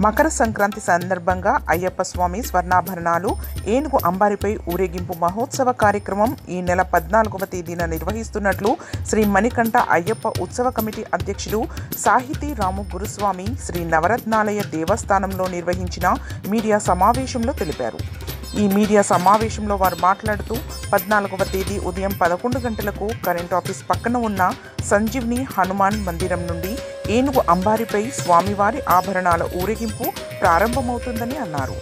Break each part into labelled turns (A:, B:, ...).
A: మకర సంక్రాంతి సందర్భంగా అయ్యప్ప స్వామి స్వర్ణాభరణాలు ఏనుగు అంబారిపై ఊరేగింపు మహోత్సవ కార్యక్రమం ఈ నెల 14వ తేదీన నిర్వహిస్తున్నట్లు శ్రీ మణికంఠ అయ్యప్ప ఉత్సవ కమిటీ అధ్యక్షుడు సాహితీ రాము గురుస్వామి శ్రీ నవరత్నాలయ దేవస్థానంలో నిర్వహించిన మీడియా సమావేశంలో తెలిపారు. ఈ మీడియా సమావేశంలో వారు మాట్లాడుతూ 14వ తేదీ ఉదయం 11 గంటలకు కరెంట్ ఆఫీస్ పక్కన ఉన్న సంజీవ్ని హనుమాన్ మందిరం నుండి ఏనుగు అంబారిపై స్వామివారి ఆభరణాల ఊరేగింపు ప్రారంభమవుతుందని అన్నారు.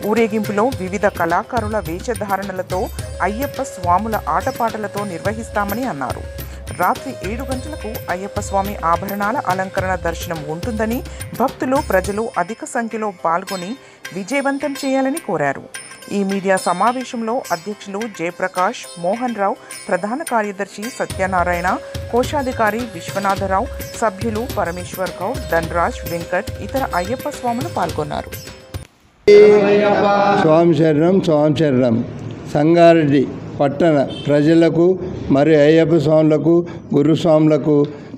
A: ఊరేగింపులో వివిధ కళాకారుల వేషధారణలతో అయ్యప్ప స్వాముల ఆటపాటలతో నిర్వహిస్తామని అన్నారు. రాత్రి 7 గంటలకు అయ్యప్ప స్వామి ఆభరణాల అలంకరణ దర్శనం ఉంటుందని, భక్తులు ప్రజలు అధిక సంఖ్యలో పాల్గొని విజయవంతం చేయాలని కోరారు. ఈ మీడియా సమావేశంలో అధ్యక్షులు జయప్రకాష్, మోహన్ రావు, ప్రధాన కార్యదర్శి సత్యనారాయణ, కోశాధికారి విశ్వనాథరావు, సభ్యులు పరమేశ్వర్ గౌడ్, ధనరాజ్, వెంకట్, ఇతర అయ్యప్ప స్వాములు పాల్గొన్నారు.
B: స్వామి శరణం, స్వామి శరణం. సంగారెడ్డి పట్టణ ప్రజలకు మరియు అయ్యప్ప స్వాములకు, గురుస్వాములకు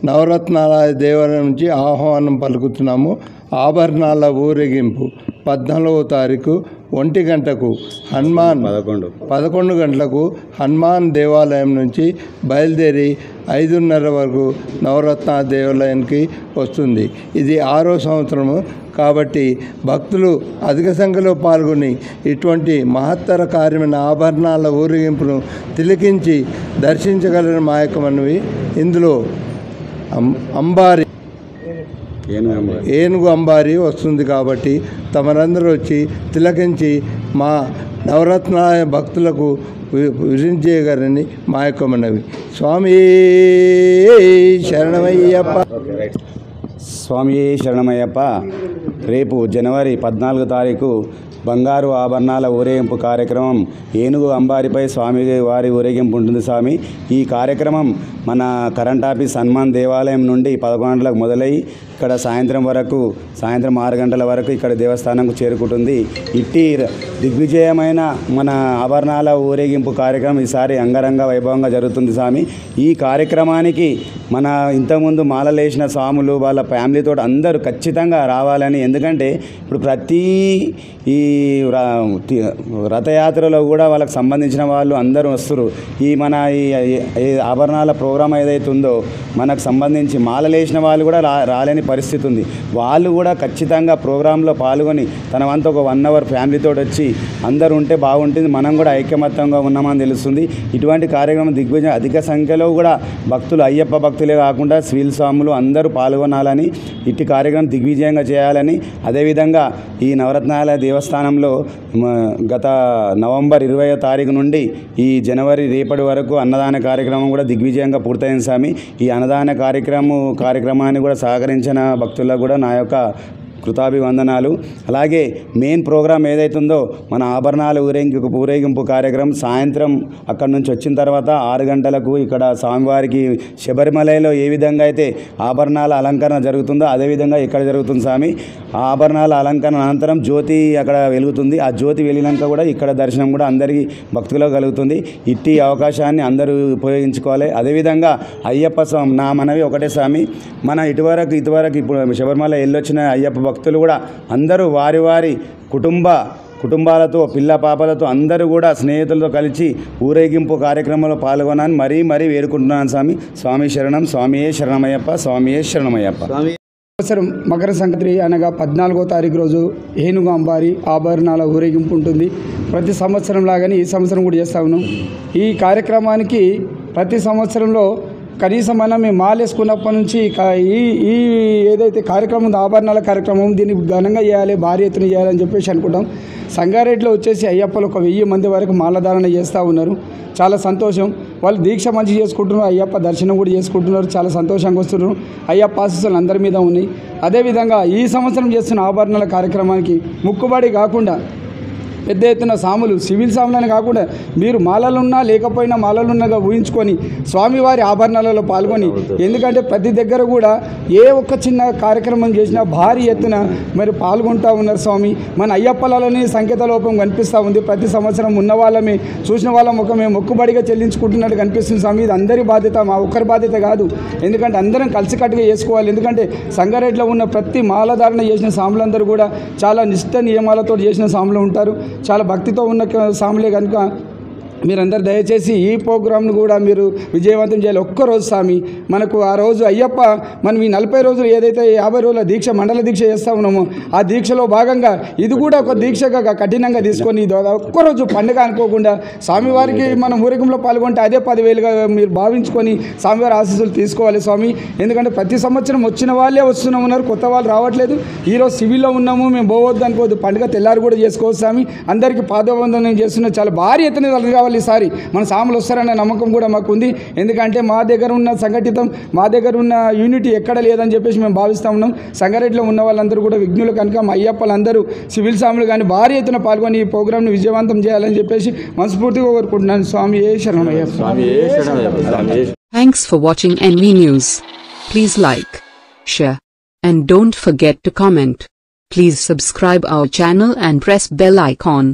B: నవరత్నాలయ దేవాలయం నుంచి ఆహ్వానం పలుకుతున్నాము. ఆభరణాల ఊరేగింపు 14వ తారీఖు 1 గంటకు హనుమాన్ 11 గంటలకు హనుమాన్ దేవాలయం నుంచి బయలుదేరి 5:30 వరకు నవరత్న దేవాలయానికి వస్తుంది. ఇది 6వ సంవత్సరము కాబట్టి భక్తులు అధిక సంఖ్యలో పాల్గొని ఇటువంటి మహత్తర కార్యమైన ఆభరణాల ఊరేగింపును తిలకించి దర్శించగలని మా యొక్క మనవి. ఇందులో ఏనుగు అంబారి వస్తుంది కాబట్టి తమరందరూ వచ్చి తిలకించి మా నవరత్నాలయ భక్తులకు విరించేయగలని మా యొక్క మనవి. స్వామి శరణమయ్యప్ప.
C: స్వామి శరణమయ్యప్ప. రేపు జనవరి 14వ తారీఖు బంగారు ఆభరణాల ఊరేగింపు కార్యక్రమం ఏనుగు అంబారిపై స్వామి వారి ఊరేగింపు ఉంటుంది. స్వామి ఈ కార్యక్రమం మన కరెంట్ ఆఫీస్ హనుమాన్ దేవాలయం నుండి 11 గంటలకు మొదలై ఇక్కడ సాయంత్రం 6 గంటల వరకు ఇక్కడ దేవస్థానంకు చేరుకుంటుంది. ఇట్టి దిగ్విజయమైన మన ఆభరణాల ఊరేగింపు కార్యక్రమం ఈసారి అంగరంగ వైభవంగా జరుగుతుంది. స్వామి ఈ కార్యక్రమానికి మన ఇంతకుముందు మాలలేసిన స్వాములు వాళ్ళ ఫ్యామిలీతో అందరూ ఖచ్చితంగా రావాలని, ఎందుకంటే ఇప్పుడు ప్రతి ఈ రథయాత్రలో కూడా వాళ్ళకి సంబంధించిన వాళ్ళు అందరూ వస్తారు. ఈ మన ఈ ఆభరణాల ప్రోగ్రాం ఏదైతే ఉందో మనకు సంబంధించి మాలలేసిన వాళ్ళు కూడా రాలేని పరిస్థితి ఉంది. వాళ్ళు కూడా ఖచ్చితంగా ప్రోగ్రాంలో పాల్గొని తన వంత ఒక 1 అవర్ ఫ్యామిలీతో వచ్చి అందరూ ఉంటే బాగుంటుంది. మనం కూడా ఐకమత్యంగా ఉన్నామని తెలుస్తుంది. ఇటువంటి కార్యక్రమం దిగ్విజయం అధిక సంఖ్యలో కూడా భక్తులు, అయ్యప్ప భక్తులే కాకుండా స్వీల్ స్వాములు అందరూ పాల్గొనాలని, ఇట్టి కార్యక్రమం దిగ్విజయంగా చేయాలని, అదేవిధంగా ఈ నవరత్నాల దేవస్థానంలో గత నవంబర్ 20వ తారీఖు నుండి ఈ జనవరి రేపటి వరకు అన్నదాన కార్యక్రమం కూడా దిగ్విజయంగా పూర్తయింది. స్వామి ఈ అన్నదాన కార్యక్రమాన్ని కూడా సహకరించిన భక్తులకు కూడా నా యొక్క కృతాభివందనాలు. అలాగే మెయిన్ ప్రోగ్రాం ఏదైతుందో మన ఆభరణాల ఊరేగింపు కార్యక్రమం సాయంత్రం అక్కడి నుంచి వచ్చిన తర్వాత 6 గంటలకు ఇక్కడ స్వామివారికి శబరిమలలో ఏ విధంగా అయితే ఆభరణాల అలంకరణ జరుగుతుందో అదేవిధంగా ఇక్కడ జరుగుతుంది. స్వామి ఆభరణాల అలంకరణ అనంతరం జ్యోతి అక్కడ వెలుగుతుంది. ఆ జ్యోతి వెలిగినాక కూడా ఇక్కడ దర్శనం కూడా అందరికీ భక్తులకు కలుగుతుంది. ఇట్టి అవకాశాన్ని అందరూ ఉపయోగించుకోవాలి. అదేవిధంగా అయ్యప్ప స్వామి నా మనవి ఒకటే. స్వామి మన ఇటువరకు ఇప్పుడు శబరిమల వెళ్ళొచ్చిన అయ్యప్ప భక్తులు కూడా అందరూ వారి కుటుంబాలతో పిల్ల పాపలతో అందరూ కూడా స్నేహితులతో కలిసి ఊరేగింపు కార్యక్రమంలో పాల్గొనాలని మరీ వేడుకుంటున్నాను. స్వామి శరణం. స్వామియే శరణమయ్యప్ప. స్వామియే శరణమయ్యప్ప.
D: సంవత్సరం మకర సంక్రాంతి అనగా 14వ తారీఖు రోజు ఏనుగు అంబారి ఆభరణాల ఊరేగింపు ఉంటుంది. ప్రతి సంవత్సరం లాగానే ఈ సంవత్సరం కూడా చేస్తా ఉన్నాం. ఈ కార్యక్రమానికి ప్రతి సంవత్సరంలో కనీసం మేము మాలేసుకున్నప్పటి నుంచి ఈ ఏదైతే కార్యక్రమం ఉందో ఆభరణాల కార్యక్రమం దీన్ని ఘనంగా చేయాలి, భారీ ఎత్తున చేయాలని చెప్పేసి అనుకుంటాం. సంగారెడ్డిలో వచ్చేసి అయ్యప్పలు ఒక 1000 మంది వరకు మాలధారణ చేస్తూ ఉన్నారు. చాలా సంతోషం. వాళ్ళు దీక్ష మంచి చేసుకుంటున్నారు, అయ్యప్ప దర్శనం కూడా చేసుకుంటున్నారు. చాలా సంతోషంగా వస్తున్నారు. అయ్యప్ప ఆశీస్సులు అందరి మీద ఉన్నాయి. అదేవిధంగా ఈ సంవత్సరం చేస్తున్న ఆభరణాల కార్యక్రమానికి ముక్కుబడి కాకుండా పెద్ద ఎత్తున సాములు సివిల్ సాములని కాకుండా మీరు మాలలున్నా లేకపోయినా మాలలున్నగా ఊహించుకొని స్వామివారి ఆభరణాలలో పాల్గొని, ఎందుకంటే ప్రతి దగ్గర కూడా ఏ ఒక్క చిన్న కార్యక్రమం చేసినా భారీ ఎత్తున మరి పాల్గొంటూ ఉన్నారు స్వామి. మన అయ్యప్పలలోని సంకేత లోపం కనిపిస్తూ ఉంది. ప్రతి సంవత్సరం ఉన్న వాళ్ళమే చూసిన వాళ్ళ ముఖమే మొక్కుబడిగా చెల్లించుకుంటున్నట్టు కనిపిస్తుంది స్వామి. ఇది అందరి బాధ్యత, మా ఒక్కరి బాధ్యత కాదు. ఎందుకంటే అందరం కలిసికట్టుగా చేసుకోవాలి. ఎందుకంటే సంగారెడ్డిలో ఉన్న ప్రతి మాలధారణ చేసిన సాములందరూ కూడా చాలా నిష్ఠ నియమాలతో చేసిన సాములు ఉంటారు. చాలా భక్తితో ఉన్న సాములే కనుక మీరందరూ దయచేసి ఈ ప్రోగ్రామ్ను కూడా మీరు విజయవంతం చేయాలి. ఒక్కరోజు స్వామి మనకు ఆ రోజు అయ్యప్ప మనం ఈ 40 రోజులు ఏదైతే 50 రోజుల దీక్ష మండల దీక్ష చేస్తూ ఉన్నామో ఆ దీక్షలో భాగంగా ఇది కూడా ఒక దీక్షగా కఠినంగా తీసుకొని ఒక్కరోజు పండుగ అనుకోకుండా స్వామివారికి మనం ఊరేగింపులో పాల్గొంటే అదే 10,000గా మీరు భావించుకొని స్వామివారి ఆశీస్సులు తీసుకోవాలి స్వామి. ఎందుకంటే ప్రతి సంవత్సరం వచ్చిన వాళ్ళే ఉన్నారు, కొత్త వాళ్ళు రావట్లేదు. ఈరోజు సివిల్లో ఉన్నాము, మేము పోవద్దు అనుకోవద్దు, పండుగ తెల్లారు కూడా చేసుకోవచ్చు స్వామి. అందరికీ పాదవందనం చేస్తున్న చాలా భారీ ఎత్తున కావాలి. ఈసారి మన సాములు వస్తారన్న నమ్మకం కూడా మాకు ఉంది. ఎందుకంటే మా దగ్గర ఉన్న సంఘటితం, మా దగ్గర ఉన్న యూనిటీ ఎక్కడ లేదని చెప్పేసి మేము భావిస్తూ ఉన్నాం. సంగారెడ్డిలో ఉన్న వాళ్ళందరూ కూడా విఘ్నులు కనుక మా అయ్యప్పలందరూ సివిల్ సాములు కానీ భారీ ఎత్తున పాల్గొని ఈ ప్రోగ్రామ్ను విజయవంతం చేయాలని చెప్పేసి మనస్ఫూర్తిగా కోరుకుంటున్నాను. స్వామి ఏ శరణమయ్యప్ప.
E: Thanks for watching NV News. Please like, share, and don't forget to comment. Please subscribe our channel and press bell icon.